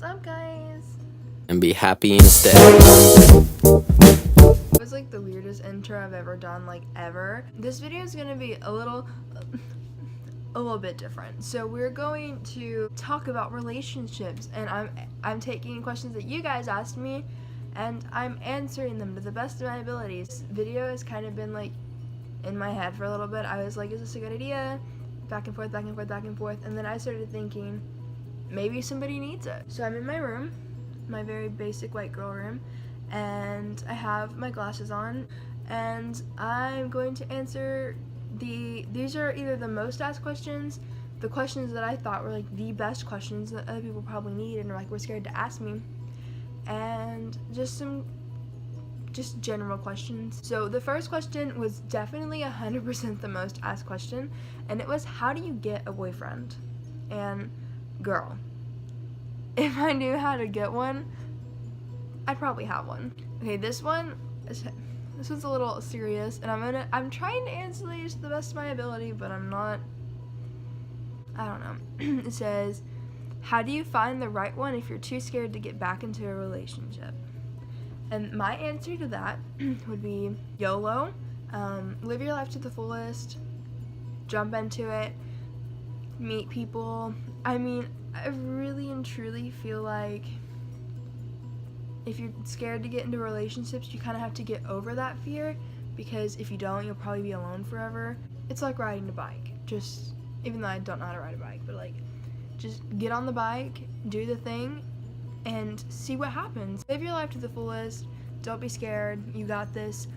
What's up, guys? And be happy instead. It was like the weirdest intro I've ever done, like ever. This video is gonna be a little bit different. So we're going to talk about relationships, and I'm taking questions that you guys asked me, and I'm answering them to the best of my abilities. This video has kind of been like in my head for a little bit. I was like, is this a good idea? Back and forth, back and forth, back and forth, and then I started thinking, maybe somebody needs it. So I'm in my room, my very basic white girl room, and I have my glasses on, and I'm going to answer these are either the most asked questions, the questions that I thought were like the best questions that other people probably need and like were scared to ask me, and just general questions. So the first question was definitely 100% the most asked question, and it was, how do you get a boyfriend? And girl, if I knew how to get one, I'd probably have one. Okay, this one's a little serious, and I'm trying to answer these to the best of my ability, but I'm not. I don't know. It says, how do you find the right one if you're too scared to get back into a relationship? And my answer to that would be YOLO. Live your life to the fullest. Jump into it. Meet people. I mean, I really and truly feel like if you're scared to get into relationships, you kind of have to get over that fear, because if you don't, you'll probably be alone forever. It's like riding a bike. Just, even though I don't know how to ride a bike, but like, just get on the bike, do the thing, and see what happens. Live your life to the fullest. Don't be scared. You got this.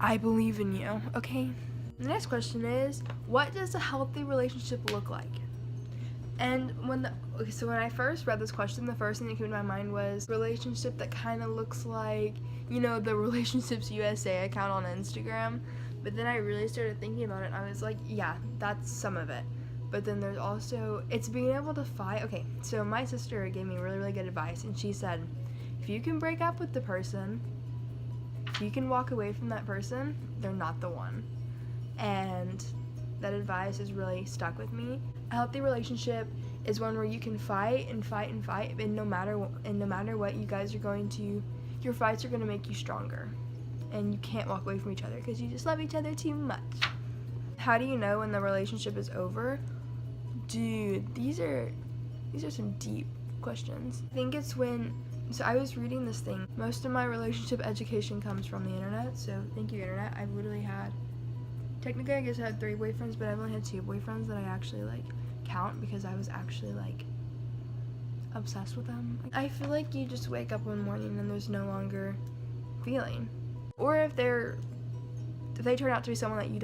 I believe in you, okay? The next question is, what does a healthy relationship look like? And when I first read this question, the first thing that came to my mind was relationship that kind of looks like, you know, the Relationships USA account on Instagram. But then I really started thinking about it, and I was like, yeah, that's some of it. But then there's also, it's being able to fight. Okay, so my sister gave me really, really good advice, and she said, if you can break up with the person, if you can walk away from that person, they're not the one. And that advice has really stuck with me. A healthy relationship is one where you can fight and fight and fight, and no matter what, your fights are going to make you stronger, and you can't walk away from each other because you just love each other too much. How do you know when the relationship is over? Dude, these are some deep questions. I think it's so I was reading this thing. Most of my relationship education comes from the internet, so thank you, internet. I've literally technically I guess I had 3 boyfriends, but I've only had 2 boyfriends that I actually like count, because I was actually like obsessed with them. I feel like you just wake up one morning and there's no longer feeling. Or if they turn out to be someone that you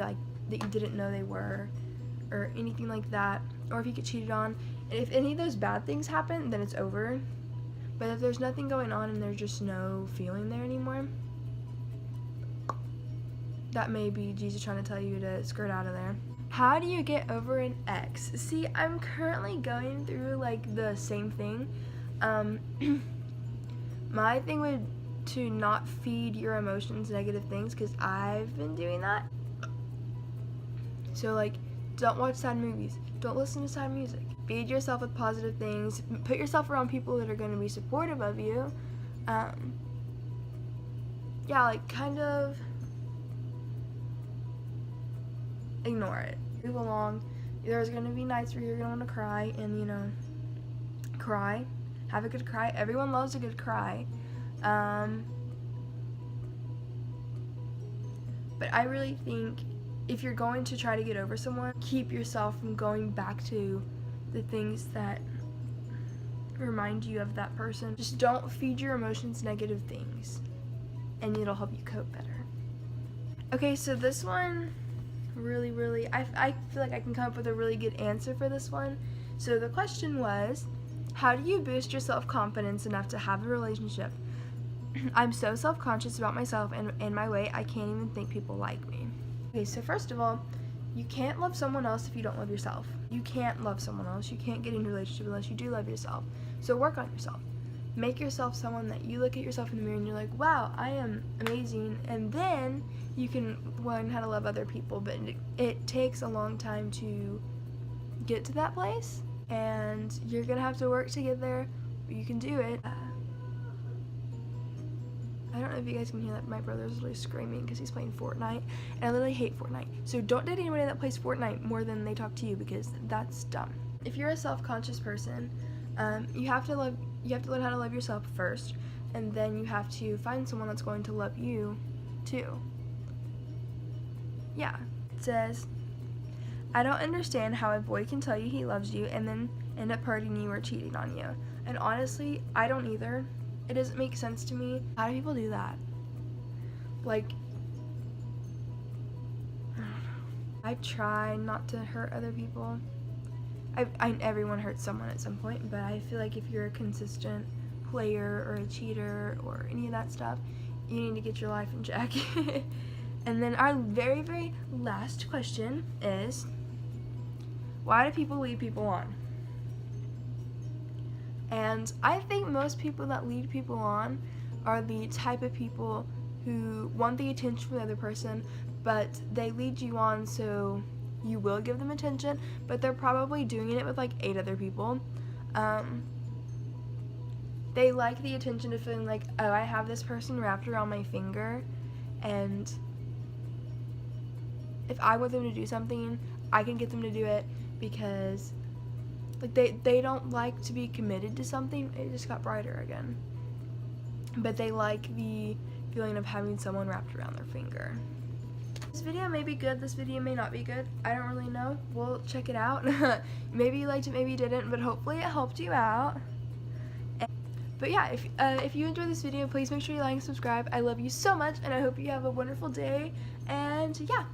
didn't know they were, or anything like that, or if you get cheated on, and if any of those bad things happen, then it's over. But if there's nothing going on and there's just no feeling there anymore, that may be Jesus trying to tell you to skirt out of there. How do you get over an ex? See, I'm currently going through like the same thing. My thing would to not feed your emotions negative things, because I've been doing that. So like, don't watch sad movies. Don't listen to sad music. Feed yourself with positive things. Put yourself around people that are going to be supportive of you. Yeah, like kind of ignore it. Move along. There's going to be nights where you're going to want to cry, and you know, cry. Have a good cry. Everyone loves a good cry. But I really think if you're going to try to get over someone, keep yourself from going back to the things that remind you of that person. Just don't feed your emotions negative things, and it'll help you cope better. Okay, so this one, really, I feel like I can come up with a really good answer for this one. So the question was, how do you boost your self-confidence enough to have a relationship? I'm so self-conscious about myself and my weight, I can't even think people like me. Okay, so first of all, you can't love someone else if you don't love yourself. You can't love someone else. You can't get into a relationship unless you do love yourself. So work on yourself. Make yourself someone that you look at yourself in the mirror and you're like, wow, I am amazing. And then you can learn how to love other people. But it takes a long time to get to that place, and you're going to have to work to get there, but you can do it. I don't know if you guys can hear that, my brother's literally screaming because he's playing Fortnite, and I literally hate Fortnite. So don't date anybody that plays Fortnite more than they talk to you, because that's dumb. If you're a self-conscious person, you have to learn how to love yourself first, and then you have to find someone that's going to love you too. Yeah. It says, I don't understand how a boy can tell you he loves you and then end up hurting you or cheating on you. And honestly, I don't either. It doesn't make sense to me. How do people do that? Like, I don't know. I try not to hurt other people. Everyone hurts someone at some point, but I feel like if you're a consistent player or a cheater or any of that stuff, you need to get your life in check. And then our very, very last question is, why do people lead people on? And I think most people that lead people on are the type of people who want the attention from the other person, but they lead you on so you will give them attention, but they're probably doing it with like 8 other people. They like the attention of feeling like, oh, I have this person wrapped around my finger, and if I want them to do something, I can get them to do it, because like they don't like to be committed to something. It just got brighter again. But they like the feeling of having someone wrapped around their finger. This video may be good, this video may not be good. I don't really know. We'll check it out. Maybe you liked it, maybe you didn't, but hopefully it helped you out. But yeah, if you enjoyed this video, please make sure you like and subscribe. I love you so much, and I hope you have a wonderful day. And yeah.